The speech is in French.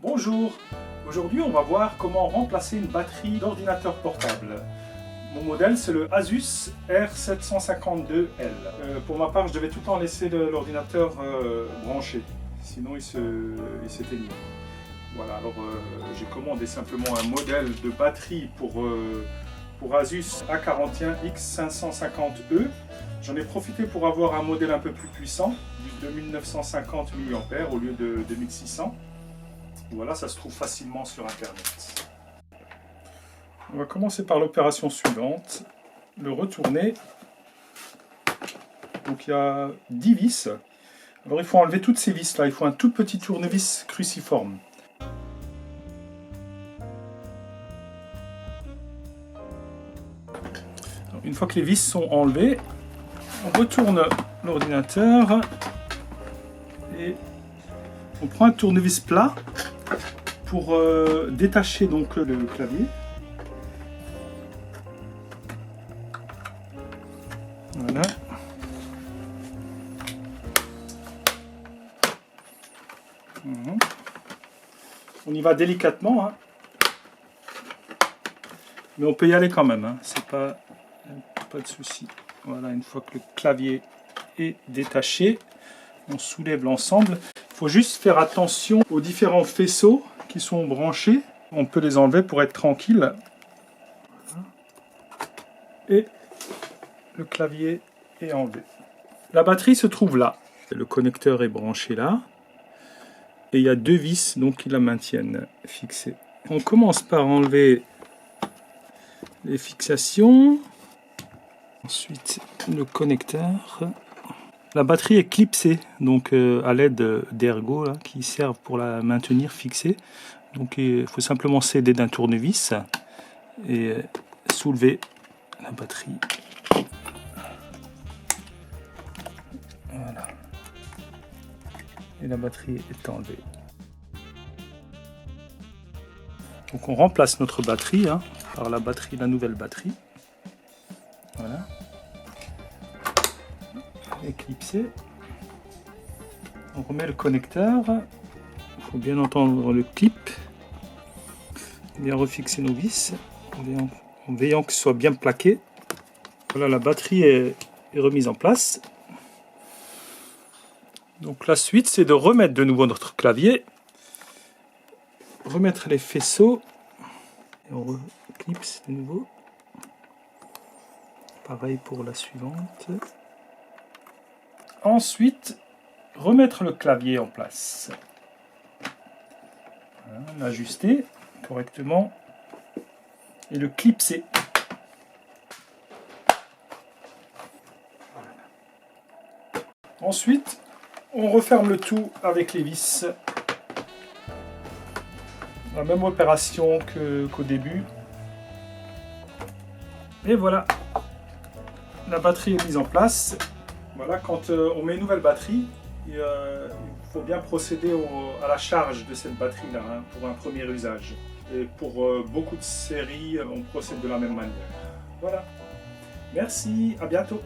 Bonjour, aujourd'hui on va voir comment remplacer une batterie d'ordinateur portable. Mon modèle c'est le Asus R752L. Pour ma part je devais tout le temps laisser l'ordinateur branché, sinon il s'éteignait. Voilà, alors j'ai commandé simplement un modèle de batterie pour Asus A41X550E. J'en ai profité pour avoir un modèle un peu plus puissant, du 2950 mAh au lieu de 2600. Voilà, ça se trouve facilement sur internet. On va commencer par l'opération suivante, le retourner. Donc il y a 10 vis. Alors il faut enlever toutes ces vis là, il faut un tout petit tournevis cruciforme. Alors, une fois que les vis sont enlevées, on retourne l'ordinateur et on prend un tournevis plat pour détacher donc le clavier. Voilà. On y va délicatement, hein. Mais on peut y aller quand même, hein. C'est pas de souci. Voilà, une fois que le clavier est détaché, on soulève l'ensemble. Il faut juste faire attention aux différents faisceaux qui sont branchés. On peut les enlever pour être tranquille. Et le clavier est enlevé. La batterie se trouve là. Le connecteur est branché là. Et il y a deux vis donc, qui la maintiennent fixée. On commence par enlever les fixations. Ensuite, le connecteur. La batterie est clipsée, donc à l'aide d'ergots qui servent pour la maintenir fixée. Donc il faut simplement s'aider d'un tournevis et soulever la batterie. Voilà. Et la batterie est enlevée. Donc on remplace notre batterie par la nouvelle batterie. Voilà. Éclipsé. On remet le connecteur. Il faut bien entendre le clip. Bien refixer nos vis en veillant que ce soit bien plaqué. Voilà, la batterie est remise en place. Donc la suite, c'est de remettre de nouveau notre clavier, remettre les faisceaux et on reclipse de nouveau. Pareil pour la suivante. Ensuite, remettre le clavier en place. Voilà, l'ajuster correctement et le clipser. Ensuite, on referme le tout avec les vis. La même opération qu'au début. Et voilà, la batterie est mise en place. Voilà, quand on met une nouvelle batterie, il faut bien procéder à la charge de cette batterie-là pour un premier usage. Et pour beaucoup de séries, on procède de la même manière. Voilà. Merci, à bientôt.